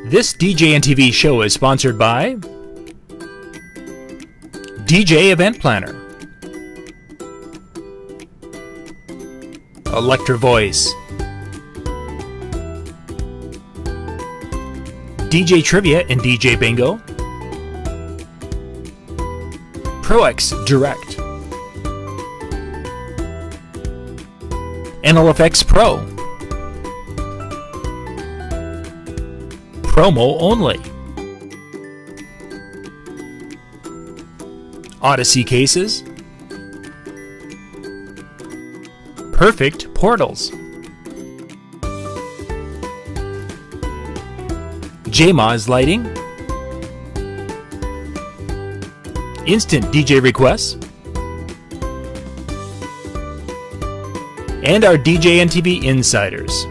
This DJNTV show is sponsored by DJ Event Planner, Electra Voice, DJ Trivia and DJ Bingo, ProX Direct, NLFX Pro, Promo Only, Odyssey Cases, Perfect Portals, JMOZ Lighting, Instant DJ Requests, and our DJNTV Insiders.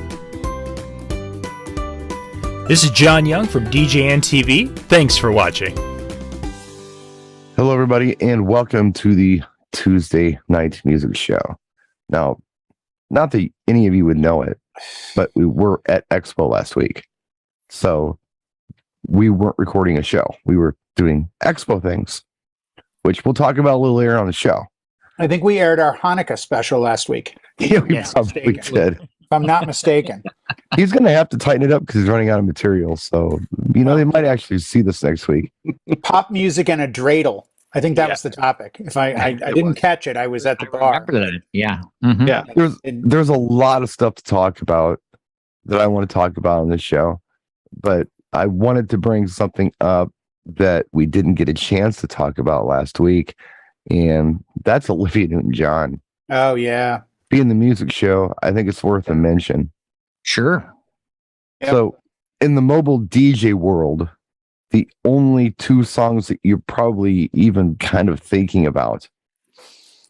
This is John Young from DJNTV. Thanks for watching. Hello, everybody, and welcome to the Tuesday Night Music Show. Now, not that any of you would know it, but we were at Expo last week. So we weren't recording a show. We were doing Expo things, which we'll talk about a little later on the show. I think we aired our Hanukkah special last week. Yeah, we probably did. If I'm not mistaken. He's going to have to tighten it up because he's running out of material. So, they might actually see this next week. Pop music and a dreidel. I think that was the topic. If I didn't catch it, I was at the bar. Yeah. Mm-hmm. Yeah. There's a lot of stuff to talk about that I want to talk about on this show. But I wanted to bring something up that we didn't get a chance to talk about last week. And that's Olivia NewtonJohn. Oh, yeah. Being the music show, I think it's worth a mention. Sure. Yep. So, in the mobile DJ world, the only two songs that you're probably even kind of thinking about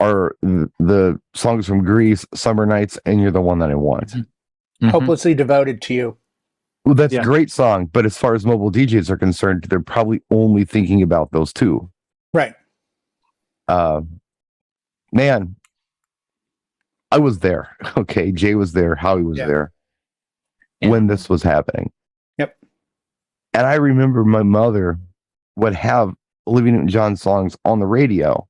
are the songs from Grease, Summer Nights, and You're the One That I Want. Mm-hmm. Hopelessly Devoted to You. Well, that's a great song, but as far as mobile DJs are concerned, they're probably only thinking about those two. Right. Man, I was there. Okay, Jay was there. Howie was there when this was happening. Yep. And I remember my mother would have Olivia NewtonJohn songs on the radio.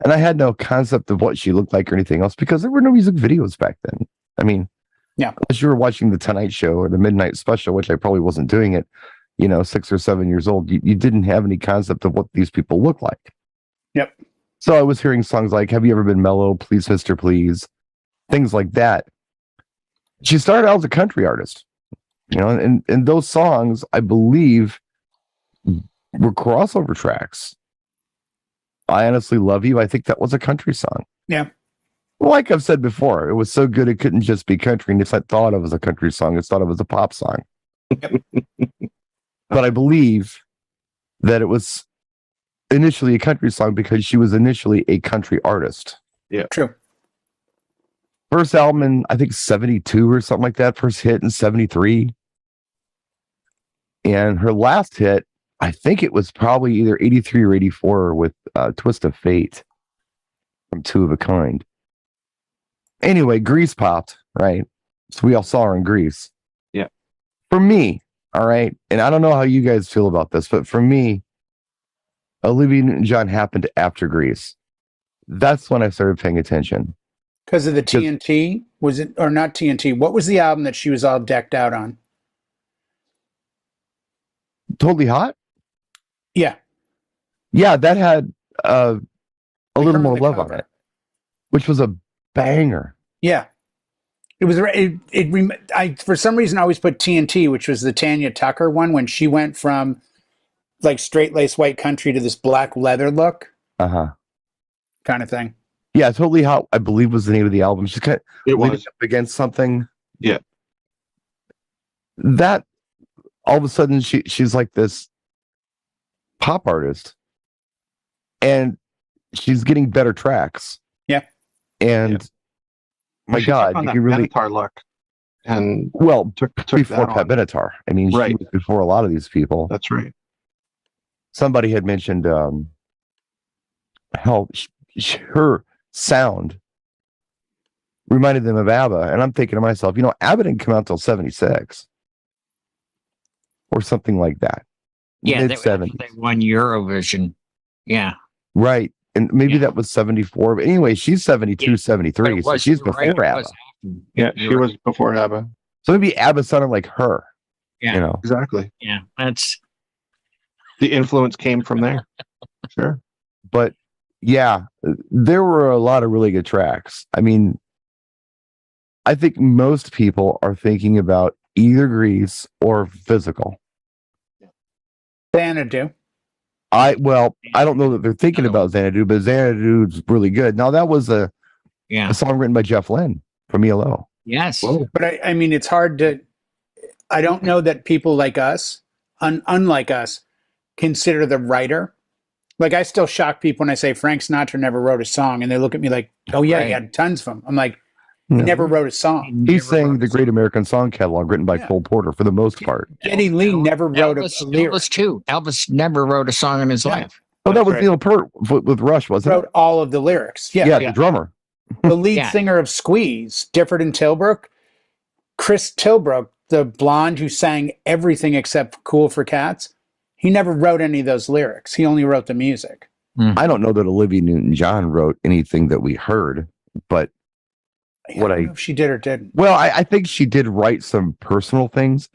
And I had no concept of what she looked like or anything else because there were no music videos back then. I mean, unless you were watching the Tonight Show or the Midnight Special, which I probably wasn't doing at, 6 or 7 years old, you didn't have any concept of what these people look like. Yep. So I was hearing songs like, Have You Ever Been Mellow? Please, Mr. Please. Things like that. She started out as a country artist, and those songs, I believe, were crossover tracks. I Honestly Love You. I think that was a country song. Yeah. Like I've said before, it was so good it couldn't just be country. And it's not thought of as a country song. It's thought of as a pop song. Yep. But I believe that it was initially a country song because she was initially a country artist. Yeah. True. First album in, I think, 72 or something like that. First hit in 73. And her last hit, I think it was probably either 83 or 84 with Twist of Fate from Two of a Kind. Anyway, Grease popped, right? So we all saw her in Grease. Yeah. For me, all right, and I don't know how you guys feel about this, but for me, Olivia Newton-John happened after Grease. That's when I started paying attention. Because of the TNT? Was it, or not TNT? What was the album that she was all decked out on? Totally Hot? Yeah. Yeah, that had a little more love on it, which was a banger. Yeah. It was, I for some reason I always put TNT, which was the Tanya Tucker one, when she went from like straight lace white country to this black leather look. Uh-huh. Kind of thing. Yeah, Totally Hot, I believe, was the name of the album. She's kind of leaning up against something. Yeah. That all of a sudden she's like this pop artist. And she's getting better tracks. Yeah. And my God, on that you really Benatar look. And took before that Pat on. Benatar. I mean, she was before a lot of these people. That's right. Somebody had mentioned how her sound reminded them of ABBA, and I'm thinking to myself, ABBA didn't come out till 76. or something like that. Yeah, Mid they 70s. won Eurovision. Yeah. Right. And maybe Yeah. that was 74. But anyway, she's 72, Yeah. 73. So she's You're right, before it ABBA. was after. Yeah, You're she right. was before ABBA. So maybe ABBA sounded like her. Yeah. You know. Exactly. Yeah, that's The influence came from there. Sure. But yeah, there were a lot of really good tracks. I mean, I think most people are thinking about either Grease or Physical. Xanadu. I don't know that they're thinking about Xanadu, but Xanadu's really good. Now that was a song written by Jeff Lynne from ELO. yes. Whoa. But I mean, it's hard to. I don't know that people like us, unlike us, consider the writer. Like, I still shock people when I say Frank Sinatra never wrote a song, and they look at me like, "Oh yeah, he had tons of them." I'm like, he No. never wrote a song. He's saying the Great American Song Catalog written by Cole Porter for the most part. Geddy Lee never wrote a lyric. Elvis too. Elvis never wrote a song in his life. Oh, that was right. Neil Peart with Rush, wasn't Wrote it? all of the lyrics. Yeah, the drummer. The lead Yeah. singer of Squeeze, Difford and Tilbrook, Chris Tilbrook, the blonde who sang everything except Cool for Cats, he never wrote any of those lyrics. He only wrote the music. I don't know that Olivia Newton-John wrote anything that we heard, but I don't know if she did or didn't. well, I think she did write some personal things.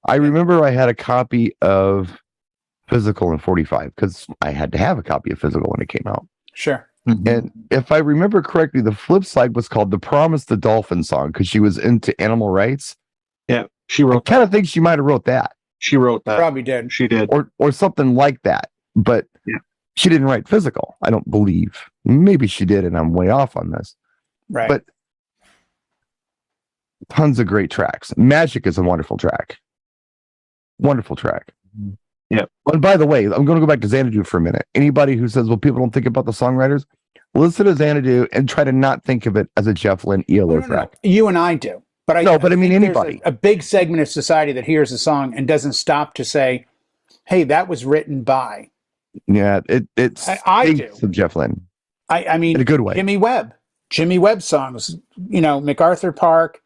I remember I had a copy of Physical in 45 because I had to have a copy of Physical when it came out. Sure. And if I remember correctly, the flip side was called The Promise the Dolphin Song because she was into animal rights. Yeah, she I wrote kind of think she might have wrote that She wrote that. Probably did. She did. or something like that. But Yeah. she didn't write Physical, I don't believe. Maybe she did, and I'm way off on this. Right. But tons of great tracks. Magic is a wonderful track. Wonderful track. Yeah. And by the way, I'm going to go back to Xanadu for a minute. Anybody who says, well, people don't think about the songwriters, listen to Xanadu and try to not think of it as a Jeff Lynne ELO track. You and I do. But I No, but I mean think there's anybody. A big segment of society that hears a song and doesn't stop to say, hey, that was written by. Yeah, it's I do. of Jeff Lynne I mean, in a good way. Jimmy Webb songs, MacArthur Park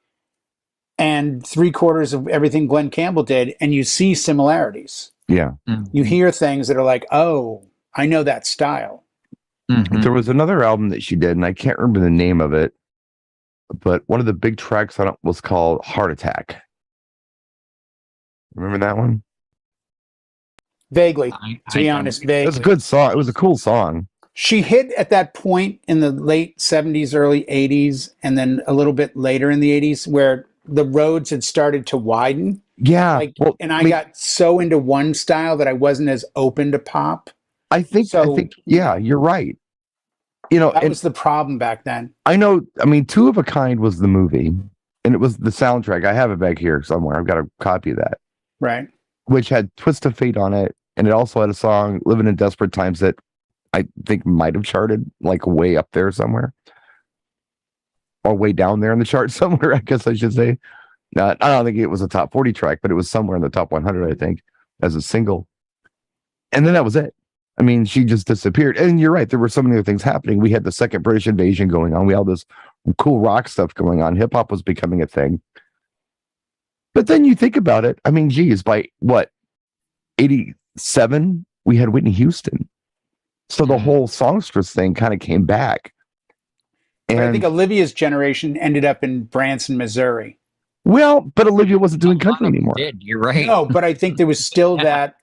and 3/4 of everything Glenn Campbell did. And you see similarities. Yeah. You hear things that are like, oh, I know that style. There was another album that she did, and I can't remember the name of it, but one of the big tracks on it was called Heart Attack. Remember that one? Vaguely, to be honest, It was a vaguely. good song. It was a cool song. She hit at that point in the late 70s, early 80s, and then a little bit later in the 80s where the roads had started to widen. Yeah. I got so into one style that I wasn't as open to pop. I think, yeah, you're right. That was the problem back then. I know, I mean, Two of a Kind was the movie, and it was the soundtrack. I have it back here somewhere. I've got a copy of that, Right. which had Twist of Fate on it, and it also had a song, Living in Desperate Times, that I think might have charted like way up there somewhere. Or way down there in the chart somewhere, I guess I should say. I don't think it was a top 40 track, but it was somewhere in the top 100, I think, as a single. And then that was it. I mean, she just disappeared. And you're right, there were so many other things happening. We had the second British invasion going on. We had all this cool rock stuff going on. Hip hop was becoming a thing. But then you think about it. I mean, geez, by what, 87, we had Whitney Houston. So the whole songstress thing kind of came back. But I And think Olivia's generation ended up in Branson, Missouri. well, but Olivia wasn't doing country anymore. You're right. No, but I think there was still that,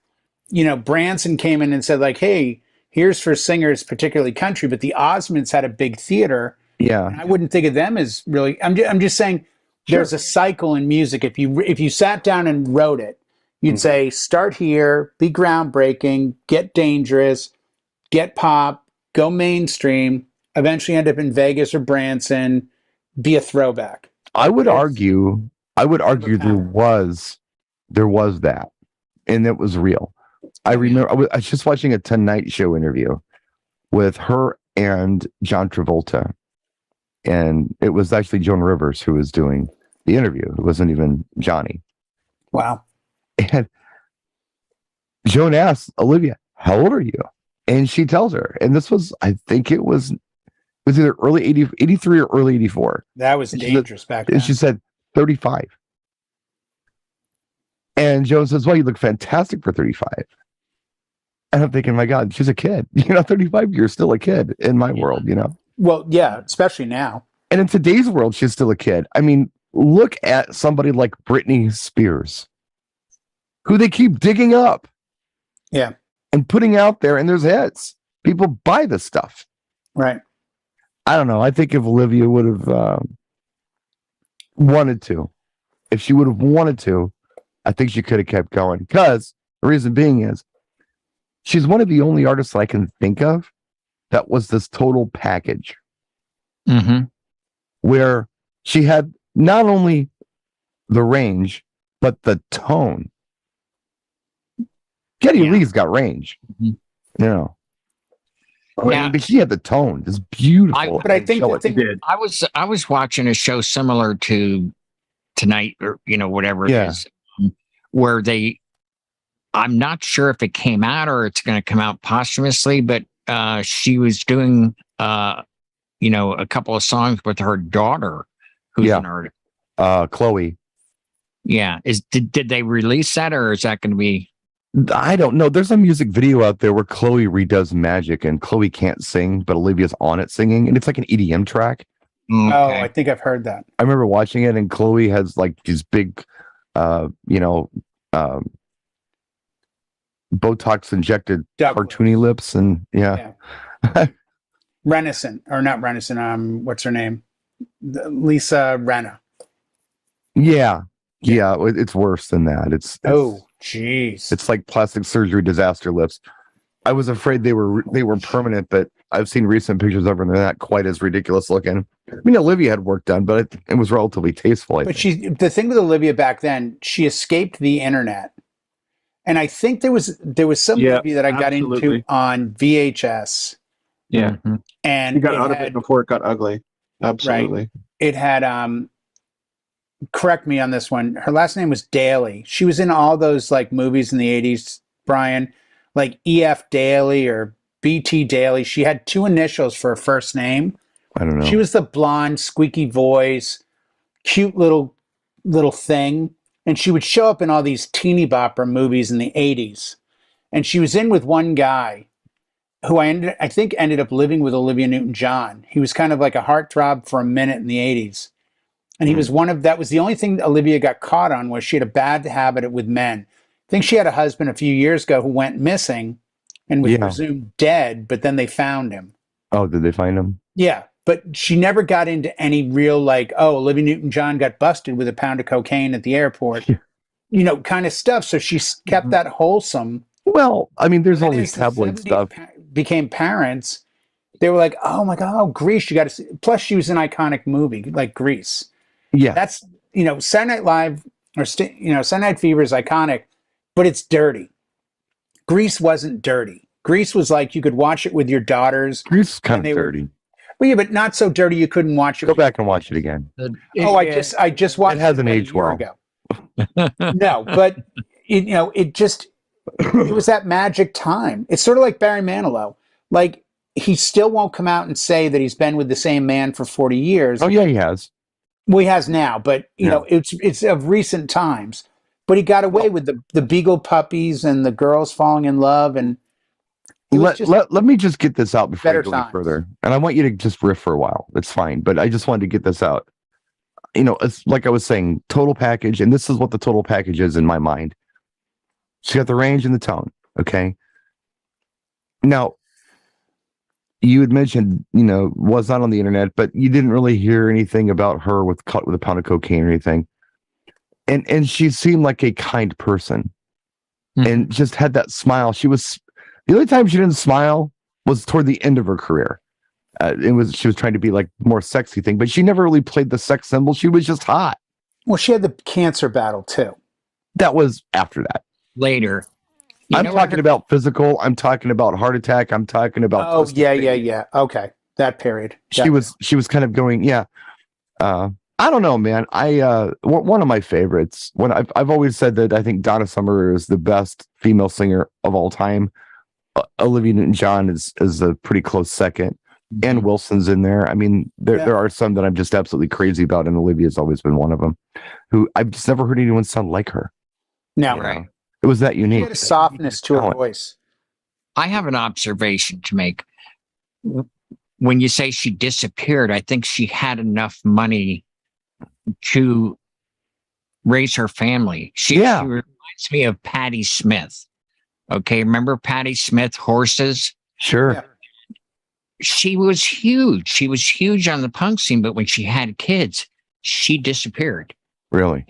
Branson came in and said like, hey, here's for singers, particularly country, but the Osmonds had a big theater. Yeah. I wouldn't think of them as really, I'm just saying there's a cycle in music. If you sat down and wrote it, you'd say, start here, be groundbreaking, get dangerous, get pop, go mainstream, eventually end up in Vegas or Branson, be a throwback. I would argue there was that, and it was real. I remember I was just watching a Tonight Show interview with her and John Travolta, and it was actually Joan Rivers who was doing the interview. It wasn't even Johnny. Wow. And Joan asks Olivia, "How old are you?" And she tells her, and this was, I think it was either early 83 or early 84. That was And dangerous back then. And she said 35. And Joan says, well, you look fantastic for 35. And I'm thinking, my God, she's a kid. 35, you're still a kid in my world, Well, yeah, especially now. And in today's world, she's still a kid. I mean, look at somebody like Britney Spears, who they keep digging up. Yeah. And putting out there, and there's hits. People buy this stuff. Right. I don't know. I think if Olivia would have wanted to, if she would have wanted to, I think she could have kept going. Because the reason being is she's one of the only artists I can think of that was this total package. Mm-hmm. Where she had not only the range, but the tone. Geddy Lee's got range. Mm-hmm. But she had the tone. It's beautiful. But I think the thing did. I was watching a show similar to Tonight, or whatever it is, where I'm not sure if it came out or it's going to come out posthumously, but she was doing a couple of songs with her daughter, who's an artist. Chloe. Yeah. Did they release that, or is that going to be? I don't know. There's a music video out there where Chloe redoes Magic, and Chloe can't sing, but Olivia's on it singing, and it's like an EDM track. Okay. Oh, I think I've heard that. I remember watching it, and Chloe has like these big, Botox injected cartoony lips, and Renison, or not Renison. What's her name? Lisa Rinna. Yeah, it's worse than that. It's jeez. It's like plastic surgery disaster lips. I was afraid they were permanent, but I've seen recent pictures of her and they're not quite as ridiculous looking. I mean, Olivia had work done, but it was relatively tasteful. But the thing with Olivia back then, she escaped the internet, and I think there was some movie that I got into on VHS. Yeah, and you got out of it before it got ugly. Absolutely, right? It had correct me on this one. Her last name was Daly. She was in all those like movies in the 80s, Brian, like E.F. Daly or B.T. Daly. She had two initials for her first name. I don't know. She was the blonde, squeaky voice, cute little thing. And she would show up in all these teeny bopper movies in the 80s. And she was in with one guy who I think ended up living with Olivia Newton-John. He was kind of like a heartthrob for a minute in the 80s. And he was that was the only thing Olivia got caught on, was she had a bad habit with men. I think she had a husband a few years ago who went missing and was presumed dead, but then they found him. Oh, did they find him? Yeah. But she never got into any real Olivia Newton-John got busted with a pound of cocaine at the airport, kind of stuff. So she kept that wholesome. Well, I mean, there's all these tabloid stuff. Became parents. They were like, oh my God, Grease, you got to see. Plus, she was an iconic movie like Grease. Yeah. That's, Saturday Night Live or, Saturday Night Fever is iconic, but it's dirty. Grease wasn't dirty. Grease was like, you could watch it with your daughters. Grease is kind of dirty. Well, yeah, but not so dirty you couldn't watch it. Go back and watch it again. I just watched it. Hasn't aged well. Ago. No, but it was that magic time. It's sort of like Barry Manilow. Like, he still won't come out and say that he's been with the same man for 40 years. Oh yeah, he has. Well, he has now, but it's of recent times. But he got away with the beagle puppies and the girls falling in love, and let me just get this out before I go any further. And I want you to just riff for a while. That's fine, but I just wanted to get this out. It's like I was saying, total package, and this is what the total package is in my mind. She got the range and the tone. Okay. Now, you had mentioned, was not on the internet, but you didn't really hear anything about her caught with a pound of cocaine or anything. And she seemed like a kind person, and just had that smile. The only time she didn't smile was toward the end of her career. She was trying to be like more sexy thing, but she never really played the sex symbol. She was just hot. Well, she had the cancer battle too. That was after that. Later. I'm talking about physical. I'm talking about heart attack. I'm talking about. Oh yeah. Okay, that period. She was kind of going. Yeah. I don't know, man. One of my favorites. When I've always said that I think Donna Summer is the best female singer of all time. Olivia Newton-John is a pretty close second. Ann Wilson's in there. I mean, there are some that I'm just absolutely crazy about, and Olivia's always been one of them. Who I've just never heard anyone sound like her. No, you Right. know? It was that she unique. had a softness to her Talent. voice. I have an observation to make. When you say she disappeared, I think she had enough money to raise her family. She reminds me of Patti Smith. Okay, remember Patti Smith, Horses? Sure. Yeah. She was huge. She was huge on the punk scene, but when she had kids, she disappeared. Really.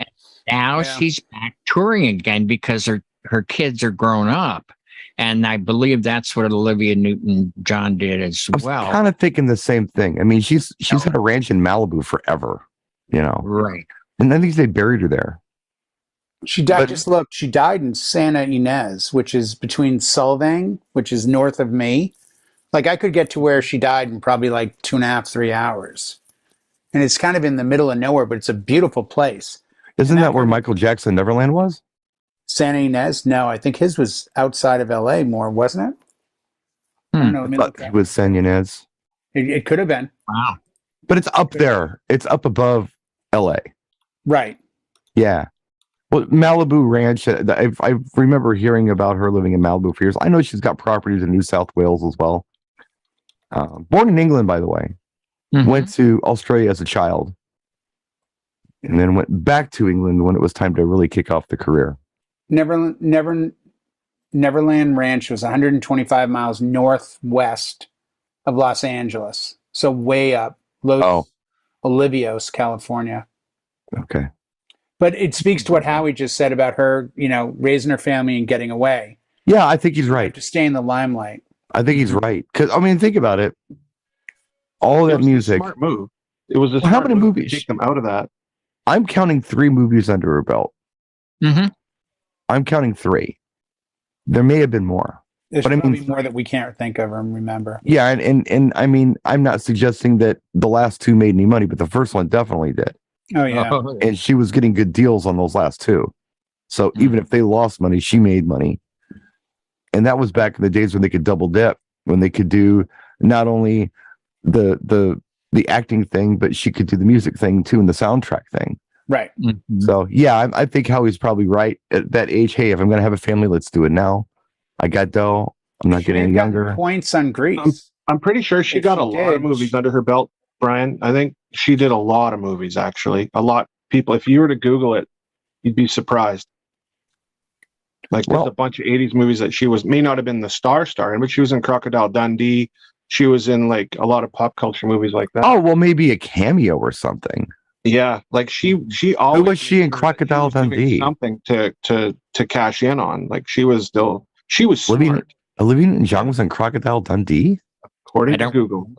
Now Yeah. she's back touring again because her kids are grown up. And I believe that's what Olivia Newton-John did as I was well. kind of thinking the same thing. I mean, she's had a ranch in Malibu forever, you know. Right. And I think they buried her there. She died. But- Just look, she died in Santa Ynez, which is between Solvang, which is north of me. Like I could get to where she died in probably like 2.5, 3 hours. And it's kind of in the middle of nowhere, but it's a beautiful place. Isn't And that where Michael Jackson Neverland was? Santa Ynez? No, I think his was outside of LA more, wasn't it? I don't know. Let me But look he that. was San Ynez. It could have been. Wow. But it's up there. It's up above LA. Right. Yeah. Well, Malibu Ranch, I remember hearing about her living in Malibu for years. I know she's got properties in New South Wales as well. Born in England, by the way. Mhm. Went to Australia as a child. And then went back to England when it was time to really kick off the career. Neverland Ranch was 125 miles northwest of Los Angeles. So way up. Olivios, California. Okay. But it speaks to what Howie just said about her, raising her family and getting away. Yeah, I think he's You have right. to stay in the limelight. I think he's right. Because, I mean, think about it. All It that was a music. smart move. It was a Well, how smart many move to movies? take them out of that. I'm counting 3 movies under her belt. Mm-hmm. I'm counting 3. There may have been more. There's But I mean- probably more that we can't think of or remember. Yeah, and I mean, I'm not suggesting that the last 2 made any money, but the first one definitely did. Oh, yeah. And she was getting good deals on those last 2. So even if they lost money, she made money. And that was back in the days when they could double dip, when they could do not only the acting thing, but she could do the music thing too and the soundtrack thing. Right. Mm-hmm. So yeah, I think Howie's probably right at that age. Hey, if I'm gonna have a family, let's do it now. I got dough. I'm not She getting may any have gotten younger. points on Greece. I'm pretty sure she If got she a lot of did, movies under her belt, Brian. I think she did a lot of movies, actually. A lot. People, if you were to Google it, you'd be surprised. Like there's Well- a bunch of 80s movies that she may not have been the star in, but she was in Crocodile Dundee. She was in like a lot of pop culture movies like that. Oh well, maybe a cameo or something. Yeah, like she always was she in made sure that Crocodile was doing Dundee? something to cash in on. Like she was Olivia smart, Newton-John was in Crocodile Dundee. according I to don't- Google.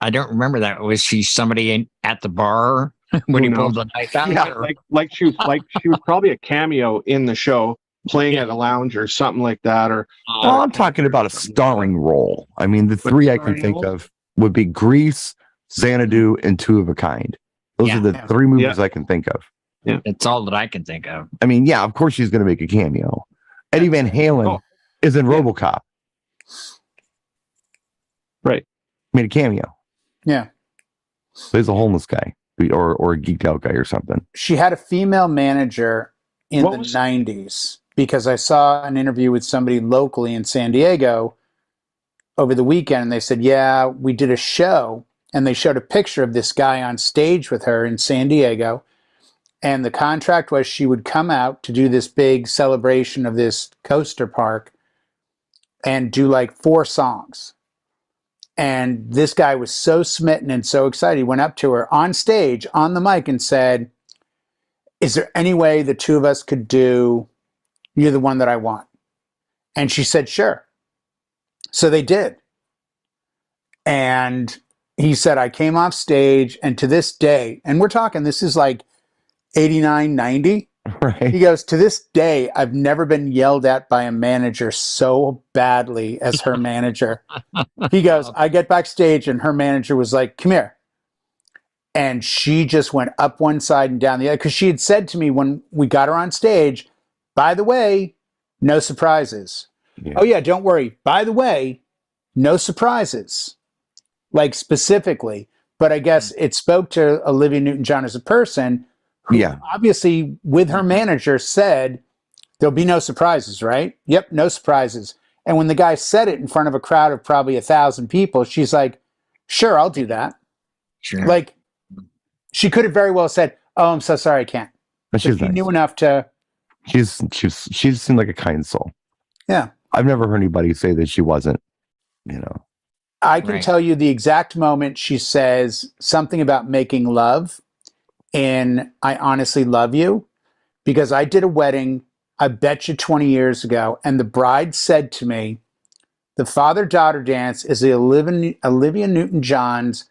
I don't remember that. Was she somebody at the bar when he Who pulled knows? the knife out? Yeah, or- Like she was probably a cameo in the show, playing at a lounge or something like that. Or Well, I'm talking about a starring role. I mean, the 3 I can starring think role? of would be Grease, Xanadu, and 2 of a Kind. Those Yeah. are the 3 movies I can think of. It's all that I can think of. I mean, yeah, of course she's going to make a cameo. Eddie Van Halen Oh. is in RoboCop. Right. Made a cameo. Yeah. Plays a homeless guy or a geeked out guy or something. She had a female manager in What the was- 90s because I saw an interview with somebody locally in San Diego over the weekend. And they said, yeah, we did a show. And they showed a picture of this guy on stage with her in San Diego. And the contract was she would come out to do this big celebration of this coaster park and do like 4 songs. And this guy was so smitten and so excited. He went up to her on stage, on the mic, and said, is there any way the 2 of us could do You're the One That I Want? And she said, sure. So they did. And he said, I came off stage, and to this day, and we're talking, this is like 89, 90. Right. He goes, to this day, I've never been yelled at by a manager so badly as her manager. He goes, I get backstage and her manager was like, come here. And she just went up one side and down the other. Because she had said to me when we got her on stage, by the way, no surprises. Yeah. Oh, yeah, don't worry. By the way, no surprises. Like specifically. But I guess it spoke to Olivia Newton-John as a person who Yeah. obviously with her manager said, There'll be no surprises, right? Yep, no surprises. And when the guy said it in front of a crowd of probably 1,000 people, she's like, sure, I'll do that. Sure. Like, she could have very well said, oh, I'm so sorry, I can't. But She knew enough to. She seemed like a kind soul. Yeah. I've never heard anybody say that she wasn't, you know. I can tell you the exact moment she says something about making love in I Honestly Love You, because I did a wedding, I bet you 20 years ago, and the bride said to me, the father-daughter dance is the Olivia Newton-John's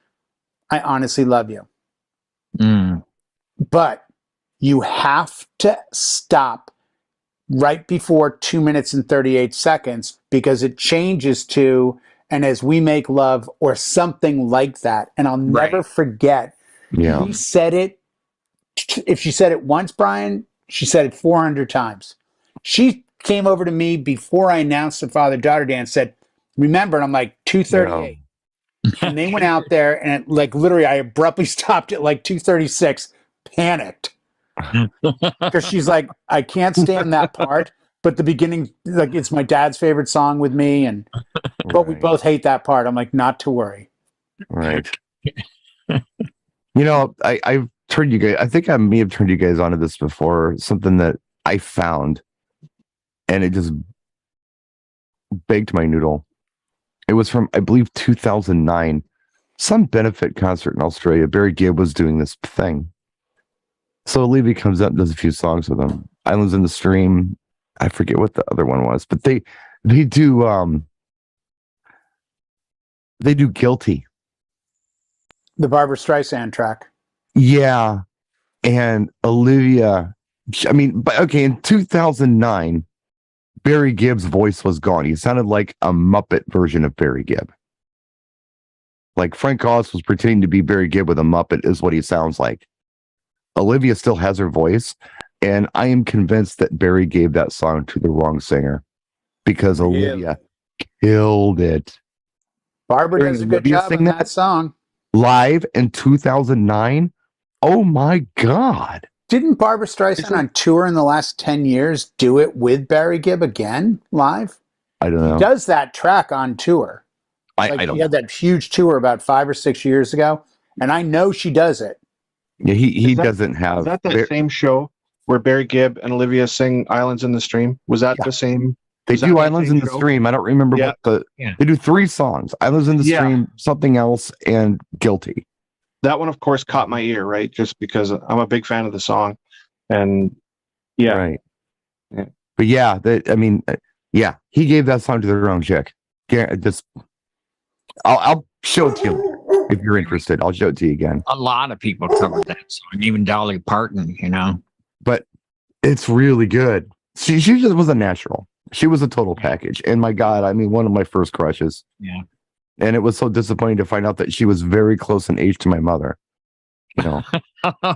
I Honestly Love You. Mm. But you have to stop right before 2 minutes and 38 seconds because it changes to and as we make love or something like that. And I'll never forget. Yeah. He said it. If she said it once, Brian, she said it 400 times. She came over to me before I announced the father-daughter dance, said, remember, and I'm like, 2:38. And they went out there and like literally I abruptly stopped at like 2:36, panicked. Because she's like, I can't stand that part. But the beginning, like it's my dad's favorite song with me, and but we both hate that part. I'm like, not to worry. Right. You know, I've turned you guys, I think I may have turned you guys onto this before, something that I found and it just baked my noodle. It was from, I believe, 2009, some benefit concert in Australia. Barry Gibb was doing this thing. So Olivia comes up and does a few songs with him. Islands in the Stream. I forget what the other one was, but they do Guilty. The Barbra Streisand track. Yeah. And Olivia, I mean, but okay, in 2009, Barry Gibb's voice was gone. He sounded like a Muppet version of Barry Gibb. Like Frank Oz was pretending to be Barry Gibb with a Muppet is what he sounds like. Olivia still has her voice, and I am convinced that Barry gave that song to the wrong singer because Olivia killed it. Barbara does a good job in that song. Live in 2009. Oh my God. Didn't Barbra Streisand on tour in the last 10 years do it with Barry Gibb again live? I don't know. He does that track on tour. I don't He know. had that huge tour about 5 or 6 years ago, and I know she does it. Yeah, he doesn't have. Is that the same show where Barry Gibb and Olivia sing Islands in the Stream? Was that the same? They do Islands in the Stream. I don't remember what the. Yeah. They do 3 songs: Islands in the Stream, something else, and Guilty. That one, of course, caught my ear, right? Just because I'm a big fan of the song, and right. Yeah. But yeah, he gave that song to the wrong chick. Yeah, I'll show it to you if you're interested. I'll show it to you again. A lot of people covered that song, even Dolly Parton, you know. But it's really good. She just was a natural. She was a total package. And my God, I mean, one of my first crushes. Yeah. And it was so disappointing to find out that she was very close in age to my mother. You know,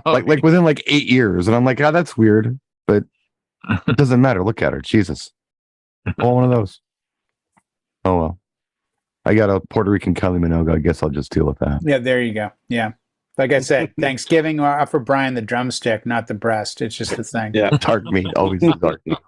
like within like 8 years. And I'm like, that's weird, but it doesn't matter. Look at her. Jesus. One of those. Oh, well. I got a Puerto Rican Kylie Minogue. I guess I'll just deal with that. Yeah, there you go. Yeah. Like I said, Thanksgiving or offer Brian the drumstick, not the breast. It's just the thing. Yeah. Dark meat. Always dark meat.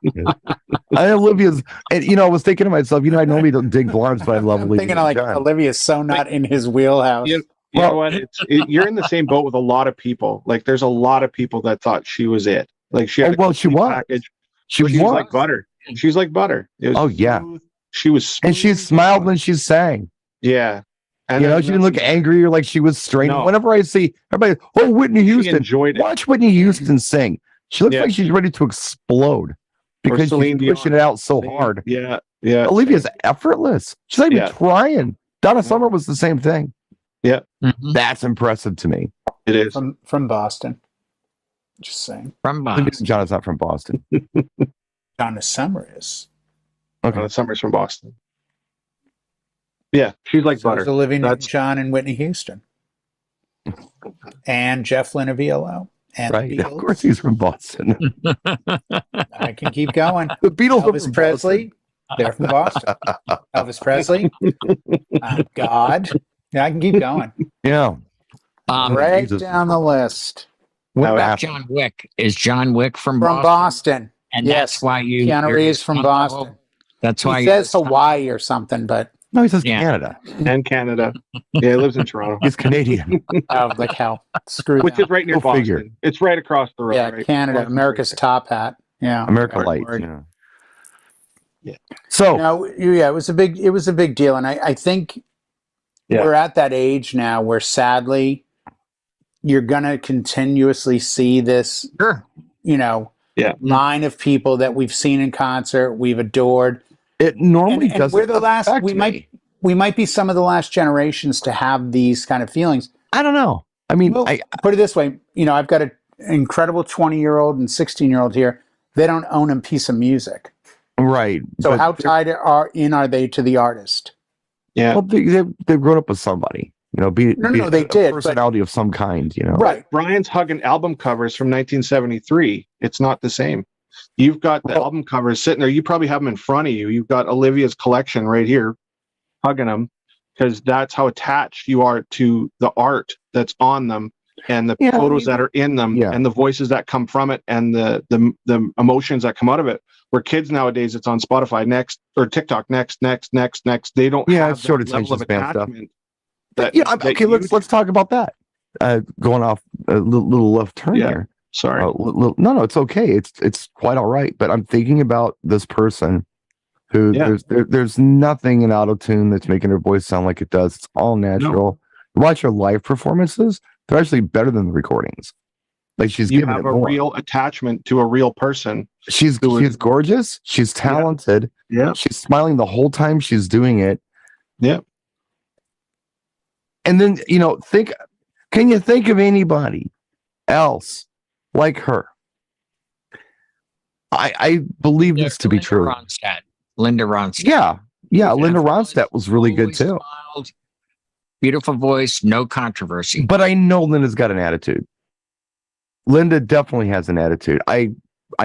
I Olivia's, and you know, I was thinking to myself, you know, I normally don't dig blondes, but I love Olivia. Thinking like Olivia's so not in his wheelhouse. You know what? You're in the same boat with a lot of people. Like, there's a lot of people that thought she was it. Like, she had she was. Package. She was like butter. She's like butter. It was smooth. She was smooth. And she smiled when she sang. Yeah. And you know, she didn't look angry or like she was straining. No. Whenever I see everybody, Whitney Houston, enjoyed it. Watch Whitney Houston sing. She looks like she's ready to explode because she's pushing it out so hard. Yeah, yeah. Olivia's effortless. She's not even trying. Donna Summer was the same thing. Yeah. Mm-hmm. That's impressive to me. It is. From Boston. Just saying. From Boston. John is not from Boston. Donna Summer is. Okay. Donna Summer's from Boston. Yeah, she's like butter. Olivia NewtonJohn and Whitney Houston. And Jeff Lynne of ELO. And right. Of course he's from Boston. I can keep going. The Beatles Elvis from Presley. They're from Boston. Elvis Presley. God. Yeah, I can keep going. Yeah. Right down the list. What about John Wick? Is John Wick from Boston? Boston. And Yes. that's why Keanu Reeves from Boston. That's why he says Hawaii or something, but No, he says Yeah. Canada. And Canada. Yeah, he lives in Toronto, He's Canadian. oh, like hell, screw which that. is right near Go Boston. figure. It's right across the road. Yeah, right? Canada, Boston's America's right top hat. Yeah, America Good Light. Lord. Yeah. Yeah. So No, yeah, it was a big deal, and I think Yeah. we're at that age now where sadly you're gonna continuously see this, Sure. Yeah. line of people that we've seen in concert, we've adored. it normally And doesn't we're the last. affect We me. might be some of the last generations to have these kind of feelings. I don't know. I mean, Well, I put it this way, I've got an incredible 20-year-old and 16-year-old here. They don't own a piece of music. right. So but how tied are they to the artist? Yeah. well, they've grown up with somebody. Be No, they a did, but- personality of some kind. Right. Brian's hugging album covers from 1973. It's not the same. You've got the album covers sitting there. You probably have them in front of you. You've got Olivia's collection right here, hugging them, because that's how attached you are to the art that's on them and the photos that are in them and the voices that come from it and the emotions that come out of it. Where kids nowadays, it's on Spotify next or TikTok next. They don't have it's short that level of attention span stuff. attachment. Okay, let's talk about that. Going off a little left turn here. Sorry. No, it's okay. It's quite all right. But I'm thinking about this person who there's nothing in auto-tune that's making her voice sound like it does. It's all natural. You watch her live performances; they're actually better than the recordings. Like you have a real attachment to a real person. She's gorgeous. She's talented. Yeah. She's smiling the whole time she's doing it. Yeah. And then can you think of anybody else like her? I believe this to be true. Linda Ronstadt. Yeah. Linda Ronstadt was really good too. Smiled, beautiful voice, no controversy. But I know Linda's got an attitude. Linda definitely has an attitude. I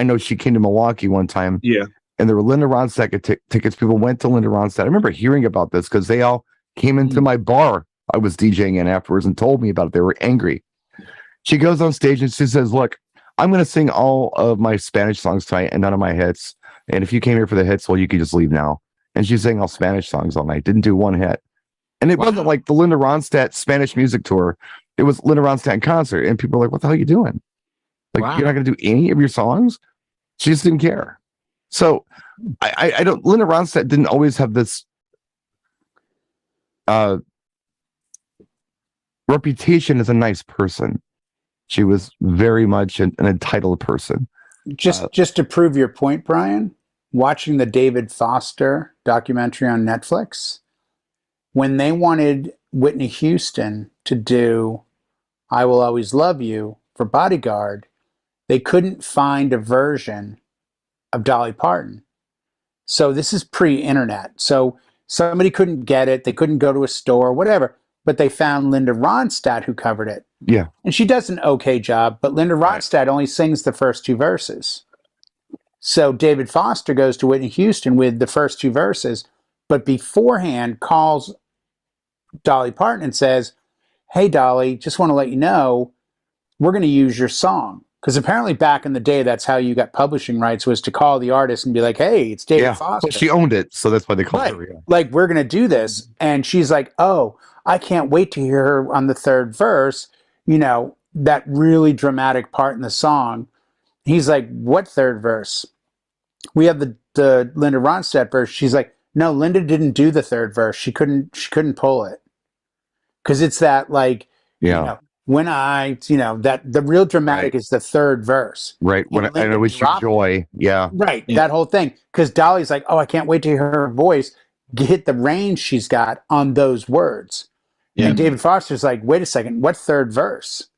know she came to Milwaukee one time. Yeah. And there were Linda Ronstadt tickets. People went to Linda Ronstadt. I remember hearing about this because they all came into my bar I was DJing in afterwards and told me about it. They were angry. She goes on stage and she says, "Look, I'm going to sing all of my Spanish songs tonight and none of my hits. And if you came here for the hits, well, you could just leave now." And she sang all Spanish songs all night. Didn't do one hit. And it wasn't like the Linda Ronstadt Spanish music tour. It was Linda Ronstadt in concert. And people were like, "What the hell are you doing? Like, you're not going to do any of your songs?" She just didn't care. So I don't, Linda Ronstadt didn't always have this reputation as a nice person. She was very much an entitled person. Just to prove your point, Brian, watching the David Foster documentary on Netflix, when they wanted Whitney Houston to do "I Will Always Love You" for Bodyguard, they couldn't find a version of Dolly Parton. So this is pre-internet. So somebody couldn't get it. They couldn't go to a store, whatever. But they found Linda Ronstadt who covered it. Yeah. And she does an okay job, but Linda Ronstadt only sings the first two verses. So David Foster goes to Whitney Houston with the first two verses, but beforehand calls Dolly Parton and says, "Hey, Dolly, just want to let you know, we're going to use your song." Because apparently back in the day, that's how you got publishing rights, was to call the artist and be like, "Hey, it's David Foster." Well, she owned it, so that's why they called her. Yeah. Like, we're going to do this. And she's like, "Oh, I can't wait to hear her on the third verse, that really dramatic part in the song." He's like, "What third verse?" "We have the Linda Ronstadt verse." She's like, "No, Linda didn't do the third verse. She couldn't pull it." Because it's that when that the real dramatic is the third verse. Right. When I wish you joy. Yeah. Right. Yeah. That whole thing. Because Dolly's like, "Oh, I can't wait to hear her voice hit the range she's got on those words." Yeah. And David Foster's like, "Wait a second, what third verse?"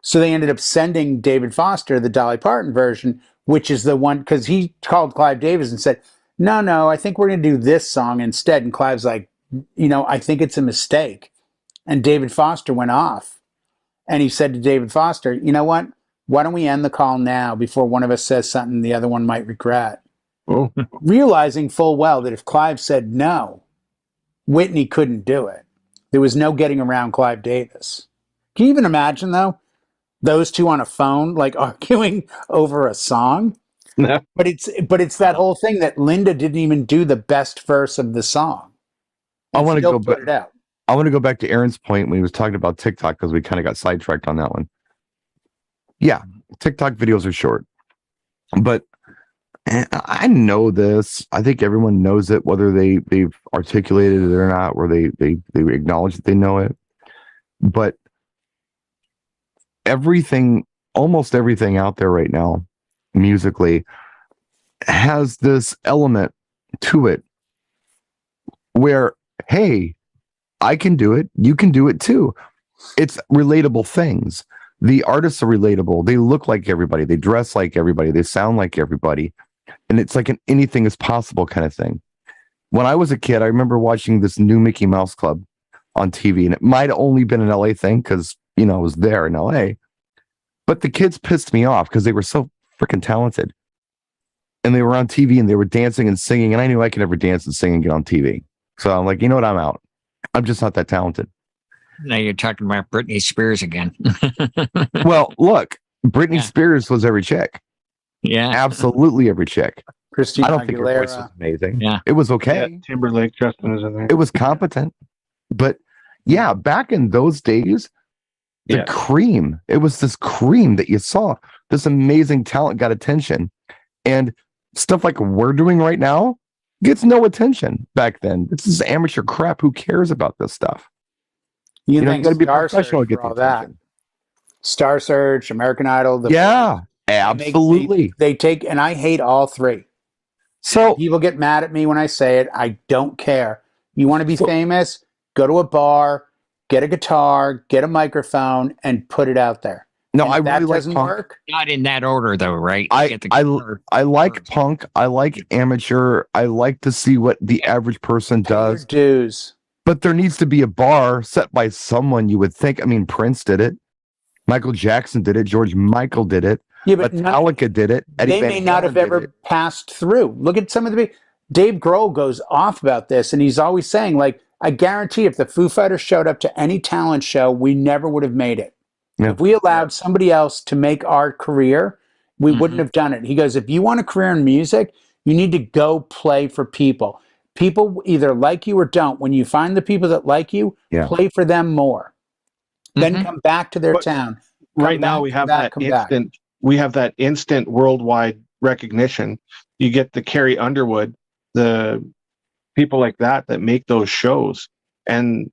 So they ended up sending David Foster the Dolly Parton version, which is the one, because he called Clive Davis and said, no, I think we're going to do this song instead. And Clive's like, "I think it's a mistake." And David Foster went off. And he said to David Foster, "You know what? Why don't we end the call now before one of us says something the other one might regret?" Oh. Realizing full well that if Clive said no, Whitney couldn't do it. There was no getting around Clive Davis. Can you even imagine, though, those two on a phone, like arguing over a song? But it's that whole thing that Linda didn't even do the best verse of the song. I want to go put it out. I want to go back to Aaron's point when he was talking about TikTok, because we kind of got sidetracked on that one. Yeah, TikTok videos are short, but I know this. I think everyone knows it, whether they've articulated it or not, or they acknowledge that they know it. But almost everything out there right now, musically, has this element to it where, hey, I can do it, you can do it too. It's relatable things. The artists are relatable. They look like everybody. They dress like everybody. They sound like everybody. And it's like an anything is possible kind of thing. When I was a kid, I remember watching this new Mickey Mouse Club on TV, and it might have only been an LA thing because, I was there in LA. But the kids pissed me off because they were so freaking talented. And they were on TV and they were dancing and singing, and I knew I could never dance and sing and get on TV. So I'm like, you know what? I'm out. I'm just not that talented. Now you're talking about Britney Spears again. Well, look, Britney Spears was every chick. Yeah. Absolutely every chick. Christina I don't think her Aguilera. voice was amazing. Yeah. It was okay. Yeah, Timberlake, Justin is in there. It was competent. But yeah, back in those days, the cream, it was this cream that you saw. This amazing talent got attention. And stuff like we're doing right now gets no attention back then. It's this amateur crap. Who cares about this stuff? You got to be professional to get all the that. attention. Star Search, American Idol. Absolutely. They take, and I hate all three. So people get mad at me when I say it. I don't care. You want to be famous? Go to a bar, get a guitar, get a microphone, and put it out there. No, and I if that really like doesn't punk. work. Not in that order, though, right? I like punk. I like amateur. I like to see what the average person does. Dues. But there needs to be a bar set by someone, you would think. I mean, Prince did it. Michael Jackson did it. George Michael did it. Yeah, but Metallica did it. Eddie they Van may not Halen have did ever it. passed through. Look at some of the big. Dave Grohl goes off about this, and he's always saying, like, I guarantee if the Foo Fighters showed up to any talent show, we never would have made it. Yeah. If we allowed somebody else to make our career, we wouldn't have done it. He goes, if you want a career in music, you need to go play for people. People either like you or don't. When you find the people that like you, play for them more. Then come back to their town. Right now we have that instant. We have that instant worldwide recognition. You get the Carrie Underwood, the people like that make those shows, and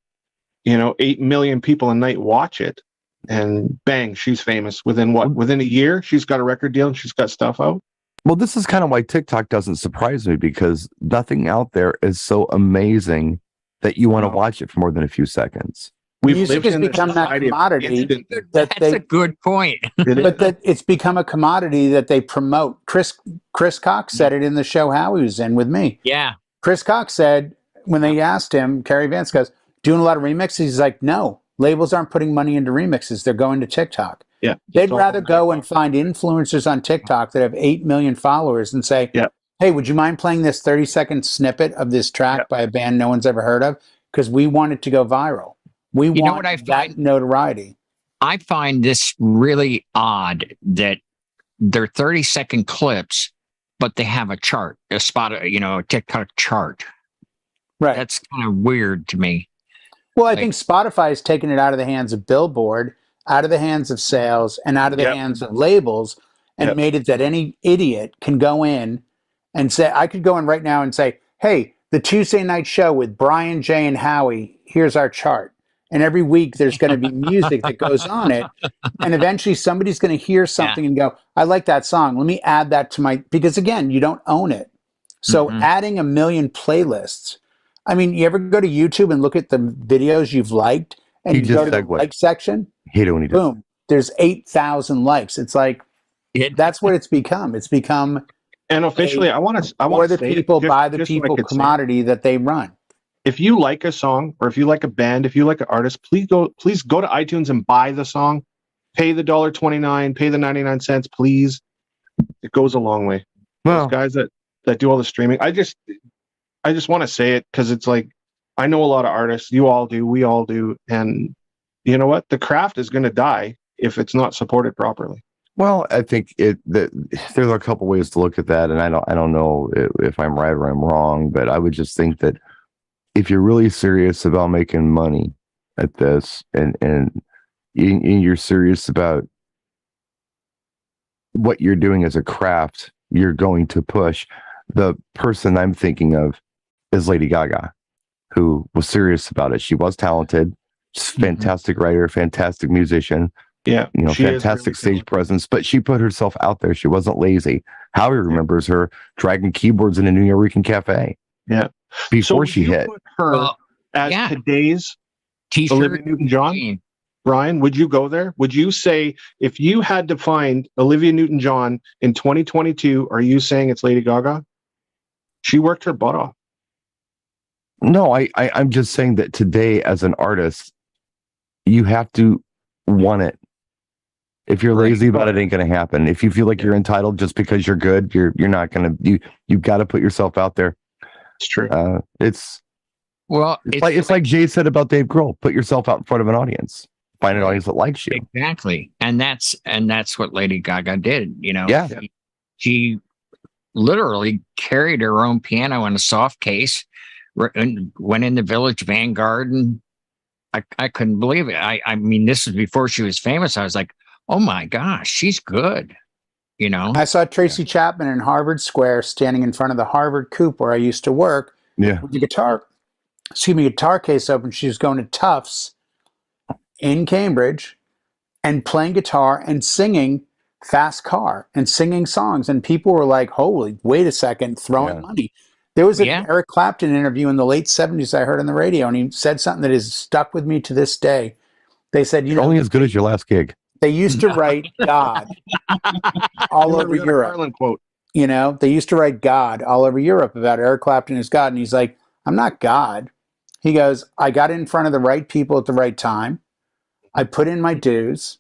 8 million people a night watch it, and bang, she's famous. Within a year, she's got a record deal and she's got stuff out. Well, this is kind of why TikTok doesn't surprise me, because nothing out there is so amazing that you want to watch it for more than a few seconds. Music has become that commodity. That's a good point. But that it's become a commodity that they promote. Chris Cox said it in the show Howie was in with me. Yeah. Chris Cox said when they asked him, Carrie Vance goes, doing a lot of remixes? He's like, no, labels aren't putting money into remixes. They're going to TikTok. Yeah. They'd rather go and find influencers on TikTok that have 8 million followers and say, hey, would you mind playing this 30-second snippet of this track by a band no one's ever heard of? Because we want it to go viral. We want that notoriety. I find this really odd that they're 30-second clips, but they have a chart, a TikTok chart. Right. That's kind of weird to me. Well, I think Spotify has taken it out of the hands of Billboard, out of the hands of sales, and out of the hands of labels, and made it that any idiot can go in and say, I could go in right now and say, hey, the Tuesday night show with Brian, Jay, and Howie, here's our chart. And every week there's going to be music that goes on it. And eventually somebody's going to hear something and go, I like that song. Let me add that to because again, you don't own it. So adding 1 million playlists. I mean, you ever go to YouTube and look at the videos you've liked and you go to the like section? Hate it when he does. Boom. There's 8,000 likes. It's like, that's what it's become. It's become. And officially, I want to the people buy the people commodity that they run. If you like a song, or if you like a band, if you like an artist, please go to iTunes and buy the song. Pay the $1.29, pay the 99 cents, please. It goes a long way. Well, those guys that do all the streaming, I just want to say it because it's like, I know a lot of artists. You all do. We all do. And you know what? The craft is going to die if it's not supported properly. Well, I think there's a couple ways to look at that, and I don't know if I'm right or I'm wrong, but I would just think that if you're really serious about making money at this, and you're serious about what you're doing as a craft, you're going to push. The person I'm thinking of is Lady Gaga, who was serious about it. She was talented, just fantastic writer, fantastic musician. Yeah, fantastic stage presence, but she put herself out there. She wasn't lazy. Howie remembers her dragging keyboards in a New York cafe. Yeah, before she hit. Put her as today's T-shirt. Olivia Newton-John. Brian, would you go there? Would you say, if you had to find Olivia Newton-John in 2022, are you saying it's Lady Gaga? She worked her butt off. No, I'm just saying that today, as an artist, you have to want it. If you're lazy about it, ain't going to happen. If you feel like you're entitled just because you're good, you're not going to. You've got to put yourself out there. It's true. It's like Jay said about Dave Grohl. Put yourself out in front of an audience. Find an audience that likes you. Exactly, and that's what Lady Gaga did. Yeah. She literally carried her own piano in a soft case, and went in the Village Vanguard, and I couldn't believe it. I mean, this was before she was famous. I was like, oh my gosh, she's good. I saw Tracy Chapman in Harvard Square standing in front of the Harvard Coop where I used to work. Yeah. With the guitar case open. She was going to Tufts in Cambridge and playing guitar and singing Fast Car and singing songs. And people were like, holy, wait a second, throwing money. There was an Eric Clapton interview in the late 70s I heard on the radio, and he said something that has stuck with me to this day. They said, you're only as good as your last gig. They used to write God all over Europe. Quote. They used to write God all over Europe about Eric Clapton as God. And he's like, I'm not God. He goes, I got in front of the right people at the right time. I put in my dues.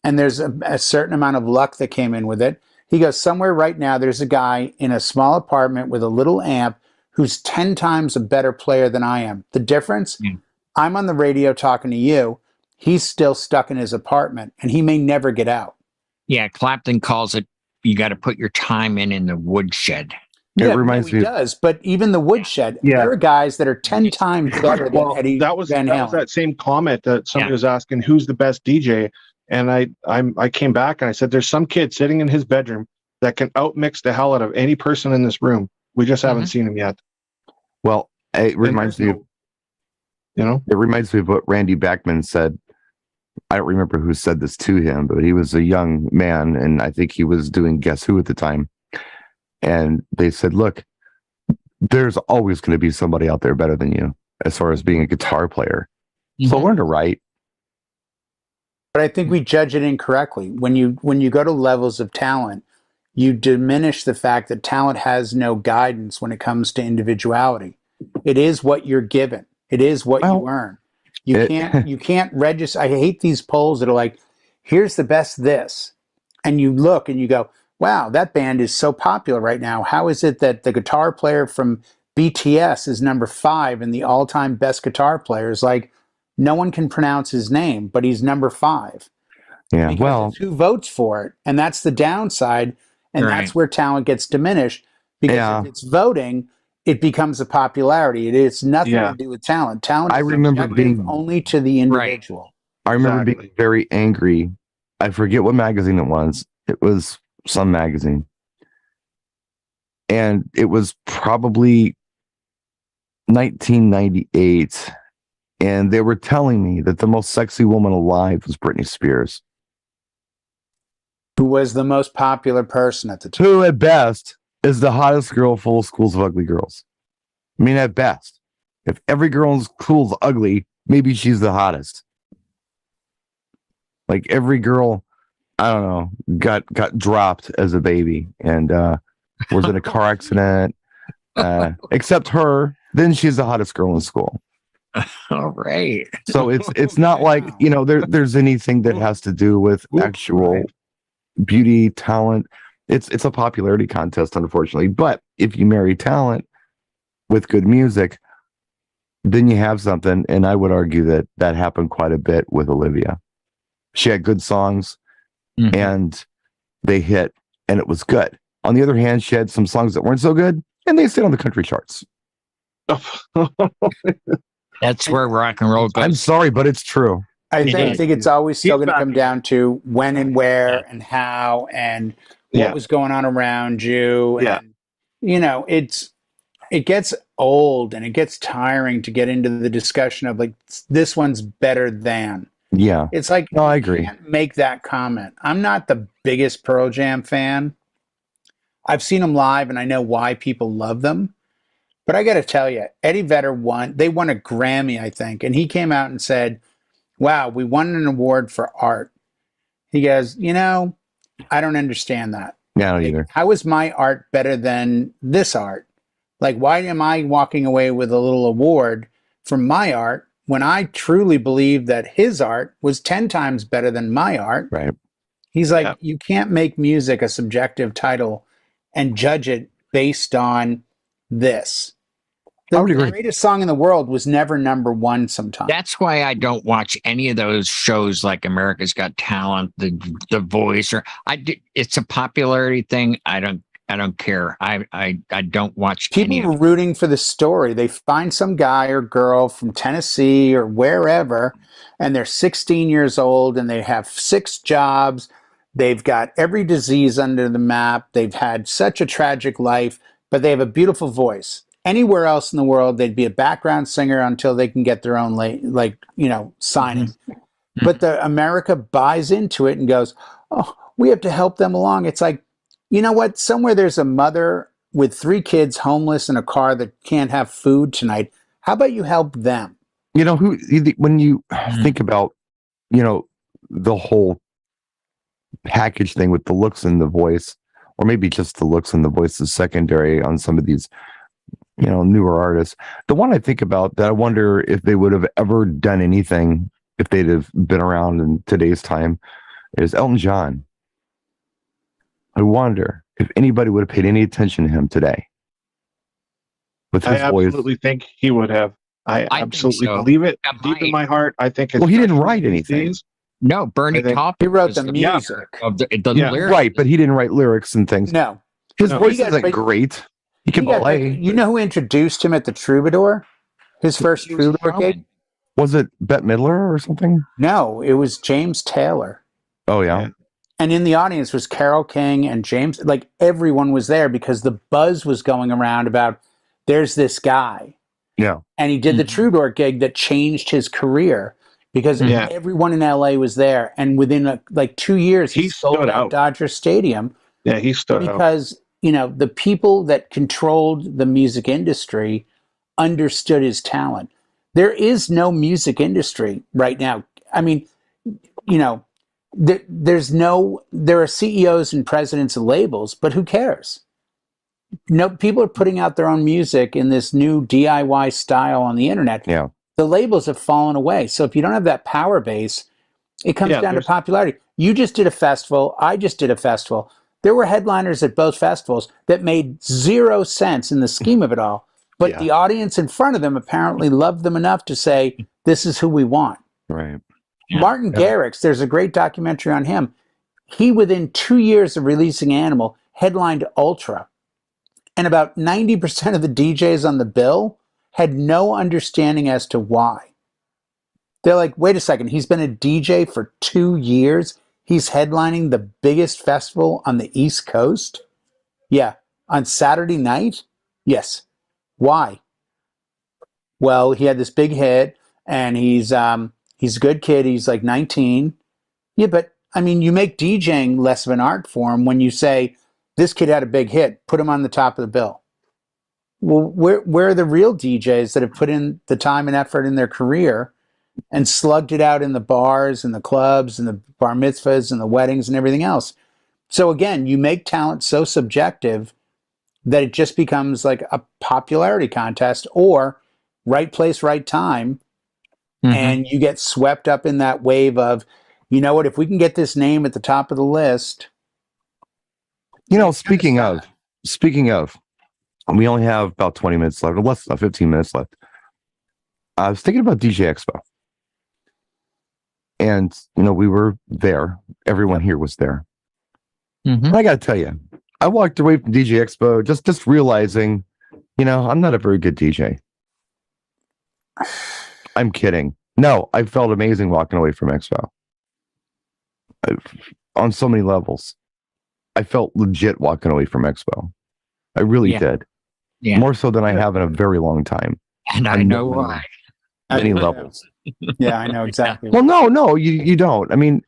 And there's a certain amount of luck that came in with it. He goes, somewhere right now, there's a guy in a small apartment with a little amp who's 10 times a better player than I am. The difference, I'm on the radio talking to you. He's still stuck in his apartment, and he may never get out. Yeah, Clapton calls it, you got to put your time in the woodshed. Yeah, it reminds me. He does, but even the woodshed, there are guys that are 10 times better than Eddie Van Halen. That was that same comment that somebody was asking, who's the best DJ? And I came back and I said, there's some kid sitting in his bedroom that can outmix the hell out of any person in this room. We just haven't seen him yet. Well, it reminds me of, it reminds me of what Randy Bachman said. I don't remember who said this to him, but he was a young man, and I think he was doing Guess Who at the time. And they said, look, there's always going to be somebody out there better than you as far as being a guitar player. So learn to write. But I think we judge it incorrectly. When you go to levels of talent, you diminish the fact that talent has no guidance when it comes to individuality. It is what you're given. It is what you earn. You can't register. I hate these polls that are like, here's the best this. And you look and you go, wow, that band is so popular right now. How is it that the guitar player from BTS is number 5 in the all-time best guitar players? Like, no one can pronounce his name, but he's number 5. Yeah, because who votes for it? And that's the downside. And that's where talent gets diminished. Because if it's voting, it becomes a popularity. It's nothing to do with talent. Talent is subjective only to the individual. I remember being very angry. I forget what magazine it was. It was some magazine. And it was probably 1998. And they were telling me that the most sexy woman alive was Britney Spears. Who was the most popular person at the time. Who, at best, is the hottest girl full of schools of ugly girls. I mean, at best. If every girl in school's ugly, maybe she's the hottest. Like, every girl, I don't know, got dropped as a baby and was in a car accident. Except her, then she's the hottest girl in school. All right. So it's not like, there's anything that has to do with actual beauty, talent. It's a popularity contest, unfortunately. But if you marry talent with good music, then you have something. And I would argue that happened quite a bit with Olivia. She had good songs, and they hit and it was good. On the other hand, she had some songs that weren't so good and they stayed on the country charts. That's where rock and roll goes. I'm sorry, but it's true. I think it's always still going to come down to when and where and how and what was going on around you. And, you know, it gets old and it gets tiring to get into the discussion of like, this one's better than. Yeah. It's like, no, I agree. You can't make that comment. I'm not the biggest Pearl Jam fan. I've seen them live and I know why people love them. But I got to tell you, Eddie Vedder they won a Grammy, I think. And he came out and said, wow, we won an award for art. He goes, you know, I don't understand that. Yeah, I don't either. How is my art better than this art? Like, why am I walking away with a little award for my art when I truly believe that his art was 10 times better than my art? Right. He's like, you can't make music a subjective title and judge it based on this. The greatest song in the world was never number one sometimes. That's why I don't watch any of those shows like America's Got Talent, The Voice, or it's a popularity thing. I don't care. I don't watch. People are rooting for the story. They find some guy or girl from Tennessee or wherever, and they're 16 years old and they have 6 jobs. They've got every disease under the map. They've had such a tragic life, but they have a beautiful voice. Anywhere else in the world, they'd be a background singer until they can get their own signing. Mm-hmm. But America buys into it and goes, oh, we have to help them along. It's like, you know what? Somewhere there's a mother with 3 kids homeless in a car that can't have food tonight. How about you help them? You know, when you think about, you know, the whole package thing with the looks and the voice, or maybe just the looks and the voice is secondary on some of these, you know, newer artists. The one I think about that I wonder if they would have ever done anything if they'd have been around in today's time is Elton John. I wonder if anybody would have paid any attention to him today. With his I voice. absolutely think he would have. I absolutely believe it deep in my heart. I think it's he didn't write anything. No, Bernie Taupin. He wrote the music. Of the lyrics. Right, but he didn't write lyrics and things. No. His voice isn't great. He can play. You know who introduced him at the Troubadour? His first Troubadour gig? Was it Bette Midler or something? No, it was James Taylor. Oh, yeah. And in the audience was Carole King and James. Like, everyone was there because the buzz was going around about there's this guy. Yeah. And he did the Troubadour gig that changed his career because everyone in LA was there. And within 2 years, he sold out Dodger Stadium. Yeah, he stood out. Because, you know, the people that controlled the music industry understood his talent. There is no music industry right now. I mean, you know, there are CEOs and presidents of labels, but who cares? No, people are putting out their own music in this new DIY style on the internet. Yeah. The labels have fallen away. So if you don't have that power base, it comes down to popularity. You just did a festival. I just did a festival. There were headliners at both festivals that made 0 sense in the scheme of it all. But the audience in front of them apparently loved them enough to say, this is who we want. Right. Yeah. Martin Garrix, there's a great documentary on him. He, within 2 years of releasing Animal, headlined Ultra. And about 90% of the DJs on the bill had no understanding as to why. They're like, wait a second, he's been a DJ for 2 years. He's headlining the biggest festival on the East Coast. Yeah. On Saturday night? Yes. Why? Well, he had this big hit and he's a good kid. He's like 19. Yeah, but I mean, you make DJing less of an art form when you say, this kid had a big hit, put him on the top of the bill. Well, where are the real DJs that have put in the time and effort in their career and slugged it out in the bars and the clubs and the bar mitzvahs and the weddings and everything else? So again, you make talent so subjective that it just becomes like a popularity contest or right place, right time. And you get swept up in that wave of, you know what, if we can get this name at the top of the list. You know, speaking of, we only have about 20 minutes left, or less than 15 minutes left. I was thinking about DJ Expo. And, you know, we were there. Everyone here was there. And I got to tell you, I walked away from DJ Expo just realizing, I'm not a very good DJ. I'm kidding. No, I felt amazing walking away from Expo. On so many levels. I felt legit walking away from Expo. I really did. Yeah. More so than I have in a very long time. And I know why. Many levels. Yeah, I know exactly. Well, no, you don't. I mean,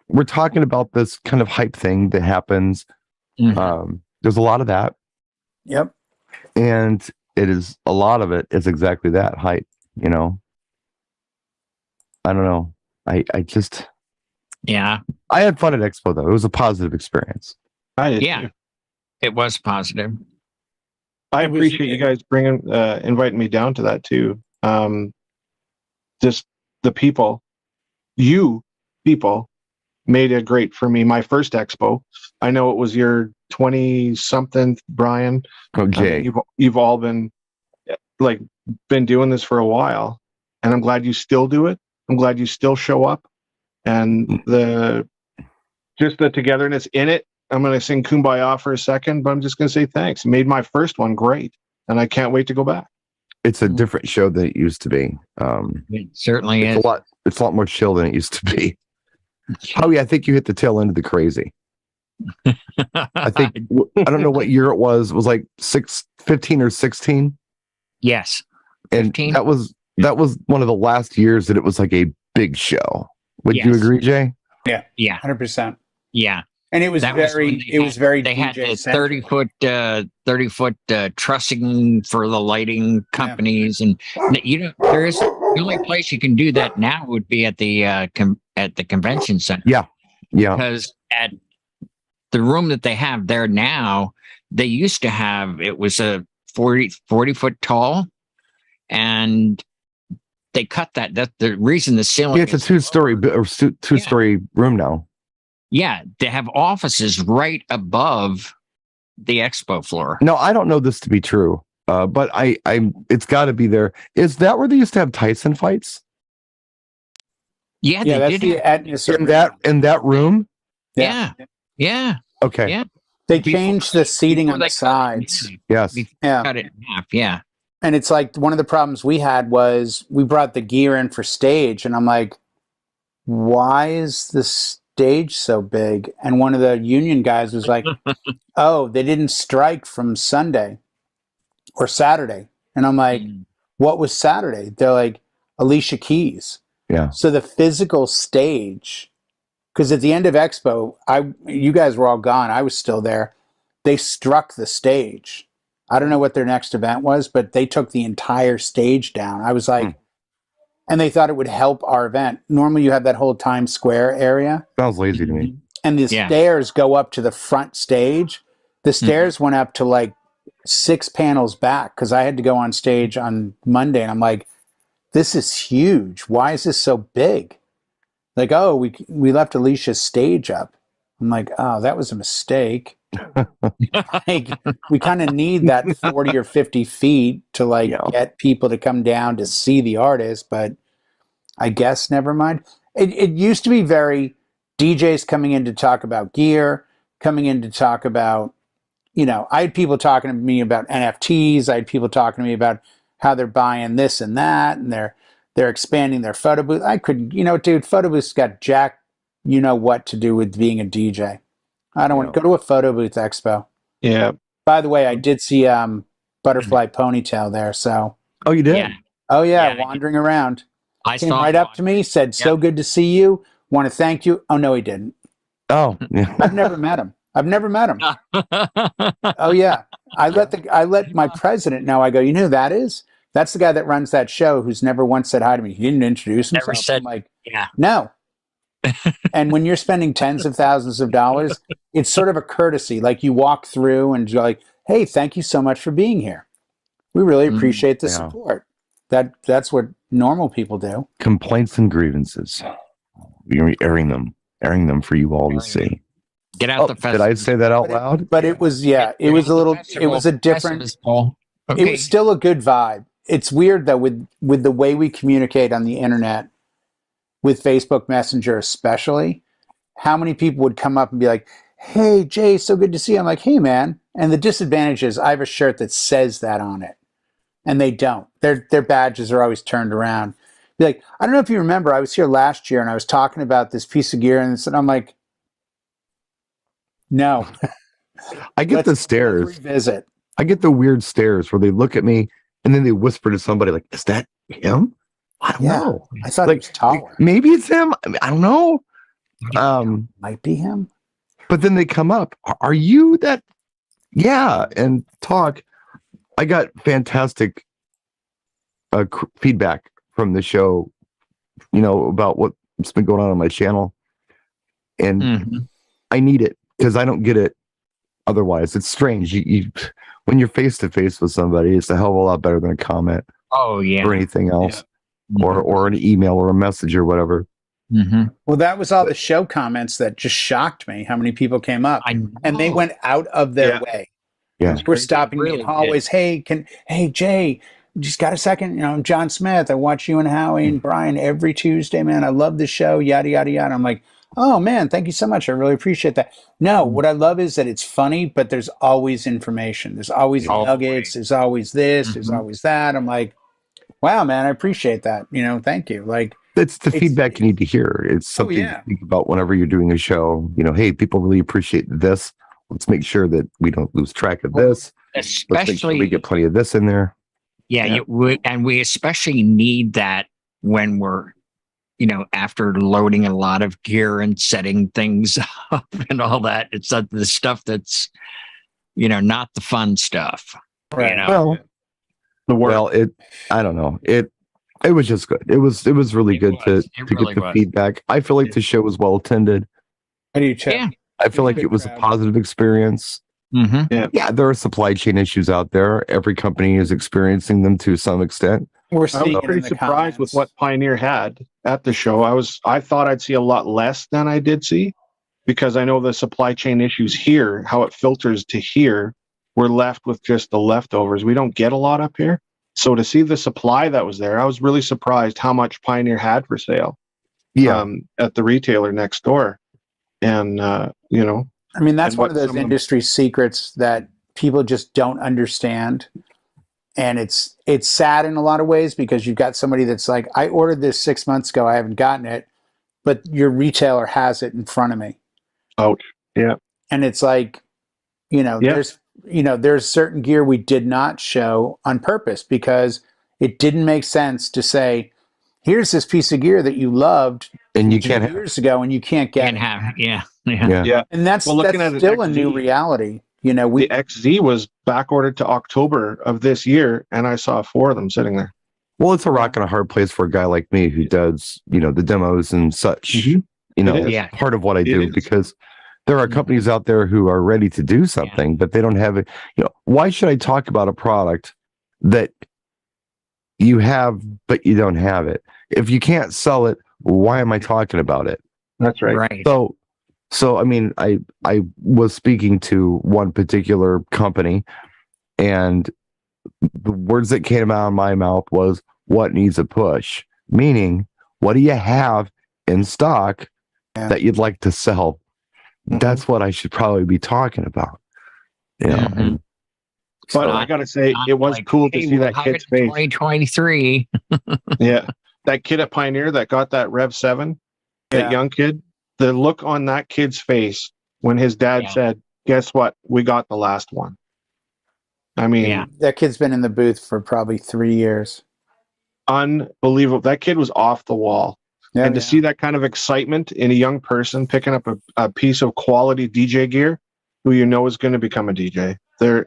we're talking about this kind of hype thing that happens. There's a lot of that. Yep. And a lot of it is exactly that hype, I don't know. I just... Yeah. I had fun at Expo, though. It was a positive experience. I did too. It was positive. I appreciate you guys inviting me down to that too. Just the people, you people made it great for me. My first Expo. I know it was your 20-something, Brian. Okay. You've all been doing this for a while, and I'm glad you still do it. I'm glad you still show up. And the togetherness in it. I'm going to sing Kumbaya for a second, but I'm just going to say thanks. It made my first one great, and I can't wait to go back. It's a different show than it used to be. It certainly is. It's a lot more chill than it used to be. Howie, I think you hit the tail end of the crazy. I think, I don't know what year it was. It was like 15 or 16. Yes. And 15? that was one of the last years that it was like a big show. Would you agree, Jay? Yeah. Yeah. 100%. Yeah. And it was very they had the 30-foot trussing for the lighting companies, and there's the only place you can do that now would be at the convention center. Yeah. Because at the room that they have there now, they used to have, it was a 40 foot tall, and they cut that. That's the reason the ceiling. Yeah, it's a two-story room now. Yeah, they have offices right above the expo floor. No, I don't know this to be true, but it's got to be there. Is that where they used to have Tyson fights? Yeah, that's in that room. Yeah. Okay. Yeah. They changed the seating on the sides. Yes. Cut it in half. Yeah. And it's like one of the problems we had was we brought the gear in for stage, and I'm like, why is the stage so big? And one of the union guys was like, oh, they didn't strike from Sunday or Saturday. And I'm like, what was Saturday? They're like, Alicia Keys. Yeah. So the physical stage, because at the end of Expo, you guys were all gone. I was still there. They struck the stage. I don't know what their next event was, but they took the entire stage down. I was like, and they thought it would help our event. Normally you have that whole Times Square area. Sounds lazy to me. And the stairs go up to the front stage. The stairs went up to like 6 panels back because I had to go on stage on Monday, and I'm like, this is huge. Why is this so big? Like, oh, we left Alicia's stage up. I'm like, oh, that was a mistake. Like, we kind of need that 40 or 50 feet to get people to come down to see the artist, but I guess never mind. It used to be very DJs coming in to talk about gear, coming in to talk about, I had people talking to me about NFTs. I had people talking to me about how they're buying this and that, and they're expanding their photo booth. I couldn't, dude, photo booths got jack, what to do with being a DJ. I don't want to go to a photo booth expo. Yeah. By the way, I did see Butterfly Ponytail there. So. Oh, you did? Yeah. Oh yeah, wandering around. I came right up to me, said, "So good to see you. Want to thank you." Oh no, he didn't. Oh, yeah. I've never met him. Oh yeah, I let my president know. I go, you know who that is? That's the guy that runs that show who's never once said hi to me. He didn't introduce himself. Never said, I'm like, yeah. No. And when you're spending tens of thousands of dollars, it's sort of a courtesy. Like you walk through and you're like, hey, thank you so much for being here. We really appreciate the support. That's what normal people do. Complaints and grievances. You're airing them for you all to see. Get out the festival. Did I say that out loud? But it was it was a little, it was a different, okay. It was still a good vibe. It's weird though with the way we communicate on the internet, with Facebook Messenger especially, how many people would come up and be like, hey, Jay, so good to see you. I'm like, hey, man. And the disadvantage is I have a shirt that says that on it. And they don't. Their badges are always turned around. Be like, I don't know if you remember, I was here last year and I was talking about this piece of gear, and I'm like, no. I get the stares. Let's revisit. I get the weird stares where they look at me and then they whisper to somebody like, "Is that him?" I don't know. I thought like, he was taller. Maybe it's him. I mean, I don't know. Might be him. But then they come up. Are you that? Yeah, and talk. I got fantastic feedback from the show, about what's been going on my channel, and I need it because I don't get it otherwise. It's strange. You when you're face to face with somebody, it's a hell of a lot better than a comment. Oh yeah, or anything else, yeah. or an email or a message or whatever. Well, that was all the show comments that just shocked me. How many people came up and they went out of their way. Yeah, we're stopping me in hallways. Hey, Jay, just got a second? I'm John Smith. I watch you and Howie and Brian every Tuesday, man. I love the show. Yada yada yada. I'm like, oh man, thank you so much. I really appreciate that. No, what I love is that it's funny, but there's always information. There's always nuggets. There's always this. There's always that. I'm like, wow, man, I appreciate that. Thank you. Like, it's the feedback you need to hear. It's something to think about whenever you're doing a show. Hey, people really appreciate this. Let's make sure that we don't lose track of this. Especially, let's make sure we get plenty of this in there. Yeah, and we especially need that when we're, after loading a lot of gear and setting things up and all that. It's the stuff that's, not the fun stuff. Right. I don't know. It was just good. It was really good to get the feedback. I feel like the show was well attended. I do too. Yeah. I feel like it was a positive experience. Yeah, there are supply chain issues out there. Every company is experiencing them to some extent. I was pretty surprised with what Pioneer had at the show. I thought I'd see a lot less than I did see, because I know the supply chain issues here, how it filters to here, we're left with just the leftovers. We don't get a lot up here. So to see the supply that was there, I was really surprised how much Pioneer had for sale. At the retailer next door. And that's one of those industry secrets that people just don't understand. And it's sad in a lot of ways, because you've got somebody that's like, I ordered this 6 months ago, I haven't gotten it, but your retailer has it in front of me. Ouch. Yeah. And it's like, there's certain gear we did not show on purpose because it didn't make sense to say, here's this piece of gear that you loved and you can't years ago, and you can't get have. Yeah. And that's still a new reality. The XZ was back ordered to October of this year, and I saw 4 of them sitting there. Well, it's a rock and a hard place for a guy like me who does, the demos and such. Part of what I do, because there are companies out there who are ready to do something, but they don't have it. Why should I talk about a product that you have, but you don't have it? If you can't sell it, why am I talking about it? That's right. Right. So I mean, I was speaking to one particular company, and the words that came out of my mouth was, "What needs a push?" Meaning, what do you have in stock that you'd like to sell? That's what I should probably be talking about. But I gotta say, it was cool to see that kid's face. 2023. Yeah, that kid at Pioneer that got that Rev 7, that young kid. The look on that kid's face when his dad said, "Guess what? We got the last one." I mean, that kid's been in the booth for probably 3 years. Unbelievable. That kid was off the wall. And to see that kind of excitement in a young person picking up a piece of quality DJ gear, who is going to become a DJ. They're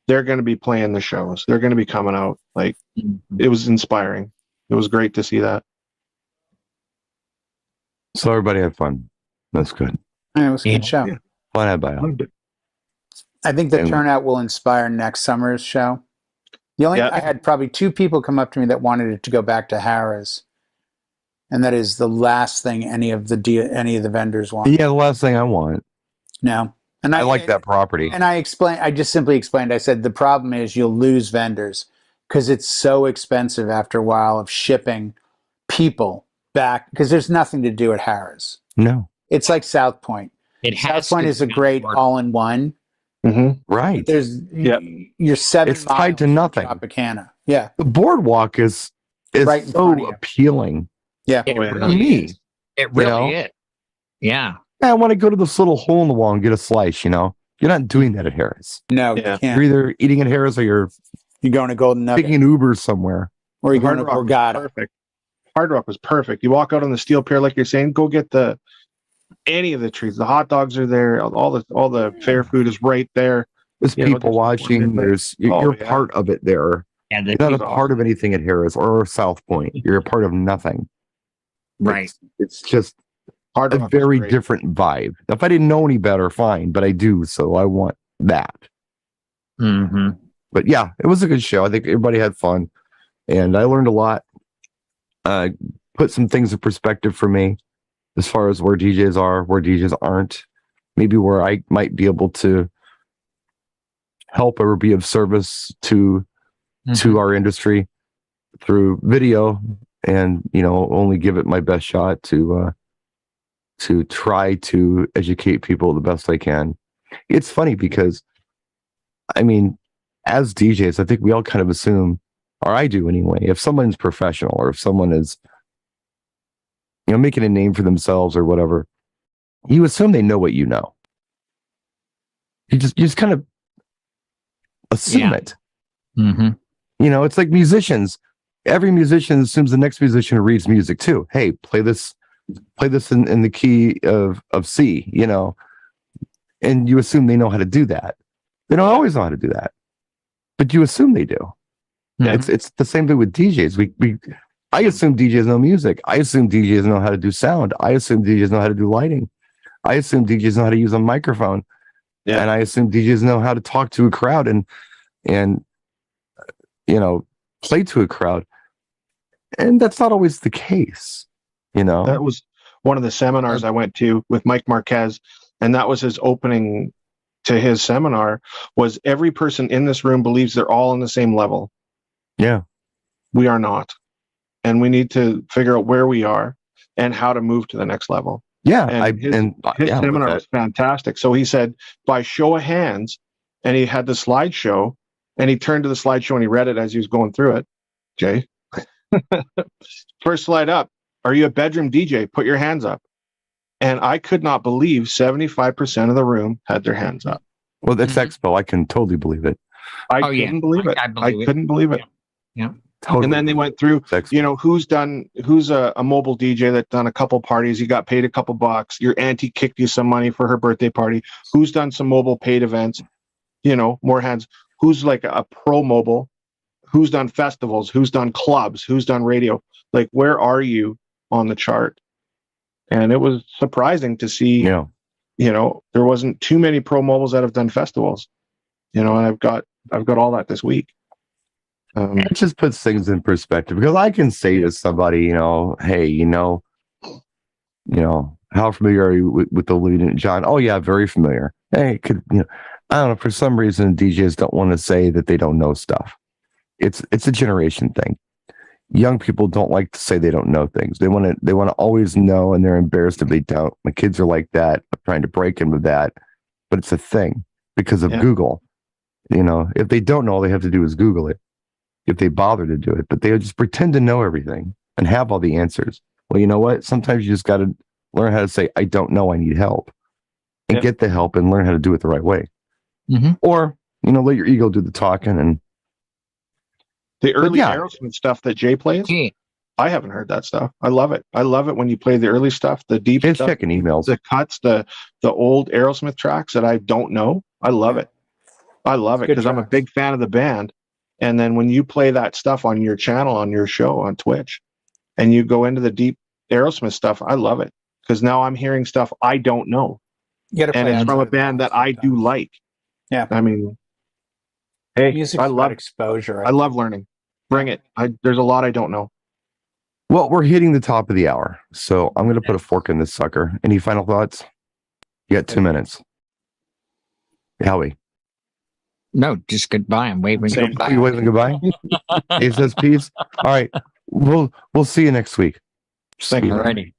going to be playing the shows. They're going to be coming out. Like, it was inspiring. It was great to see that. So everybody had fun. That's good. It was a good show. Yeah. Fun had by all. I think the turnout will inspire next summer's show. I had probably 2 people come up to me that wanted it to go back to Harrah's, and that is the last thing any of the vendors want. Yeah, the last thing I want. No, and I like that property. And I just simply explained. I said the problem is you'll lose vendors because it's so expensive after a while of shipping people back, because there's nothing to do at Harrah's. No. It's like South Point. It has South Point to is a be great more- all-in-one. Right. There's Yep. you're 7 It's tied miles to from nothing. Tropicana. Yeah, The boardwalk is Right in front of so you. appealing. yeah. It Oh, yeah. really Me. is. It really know? is. Yeah. I want to go to this little hole in the wall and get a slice, You're not doing that at Harris. No, Yeah. you You're can't. either eating at Harris or you're You're going to Golden Nugget, taking an Uber somewhere. or you're going Hard to Rock was Borgata. perfect. Hard Rock was perfect. You walk out on the steel pier, like you're saying, go get any of the treats. The hot dogs are there. All the fair food is right there. There's You know, people just watching. midnight. You're Yeah. part of it there. And You're not a was part of anything at Harris or South Point. You're a part of nothing. right. It's just Hard a Rock was very great. different vibe. If I didn't know any better, fine, but I do, so I want that. Mm-hmm. But yeah, it was a good show. I think everybody had fun, and I learned a lot. Put some things in perspective for me, as far as where DJs are, where DJs aren't, maybe where I might be able to help or be of service to our industry through video, and only give it my best shot to try to educate people the best I can. It's funny because, I mean, as DJs, I think we all kind of assume, or I do anyway, if someone's professional or if someone is, making a name for themselves or whatever, you assume they know what you know. You just kind of assume it. Mm-hmm. It's like musicians. Every musician assumes the next musician reads music too. Hey, play this in the key of C, and you assume they know how to do that. They don't always know how to do that, but you assume they do. Yeah. It's the same thing with DJs. I assume DJs know music. I assume DJs know how to do sound. I assume DJs know how to do lighting. I assume DJs know how to use a microphone. Yeah. And I assume DJs know how to talk to a crowd and play to a crowd. And that's not always the case, That was one of the seminars I went to with Mike Marquez, and that was his opening to his seminar, was every person in this room believes they're all on the same level. Yeah. We are not. And we need to figure out where we are and how to move to the next level. Yeah. And his seminar was fantastic. So he said, by show of hands, and he had the slideshow, and he turned to the slideshow and he read it as he was going through it. Jay, first slide up. Are you a bedroom DJ? Put your hands up. And I could not believe 75% of the room had their hands up. Well, that's Expo. I can totally believe it. I couldn't believe it. I couldn't believe it. Yeah. Totally. And then they went through, who's a mobile DJ that's done a couple parties. You got paid a couple bucks. Your auntie kicked you some money for her birthday party. Who's done some mobile paid events? More hands. Who's like a pro mobile? Who's done festivals? Who's done clubs? Who's done radio? Like, where are you on the chart? And it was surprising to see, there wasn't too many pro mobiles that have done festivals, and I've got all that this week. It just puts things in perspective, because I can say to somebody, hey, how familiar are you with Olivia NewtonJohn? Oh yeah, very familiar. Hey, I don't know, for some reason DJs don't want to say that they don't know stuff. It's a generation thing. Young people don't like to say they don't know things. They want to always know, and they're embarrassed if they don't. My kids are like that. I'm trying to break them of that, but it's a thing because of Google. If they don't know, all they have to do is Google it, if they bother to do it. But they just pretend to know everything and have all the answers. Well, you know what? Sometimes you just got to learn how to say, I don't know, I need help, and get the help and learn how to do it the right way. Mm-hmm. Or, let your ego do the talking. And the early Aerosmith stuff that Jay plays, I haven't heard that stuff. I love it. I love it when you play the early stuff, the deep stuff, checking emails, the cuts, the old Aerosmith tracks that I don't know. I love it. I love it because I'm a big fan of the band. And then when you play that stuff on your channel, on your show, on Twitch, and you go into the deep Aerosmith stuff, I love it because now I'm hearing stuff I don't know. And it's from a band that I do like. Yeah. I mean, hey, music's I love exposure. I love learning. Bring it. There's a lot I don't know. Well, we're hitting the top of the hour, so I'm going to put a fork in this sucker. Any final thoughts? You got 2 minutes. Howie. No, just goodbye. I'm waving goodbye. You waving goodbye? He says peace. All right. We'll see you next week. Thank you. Alrighty.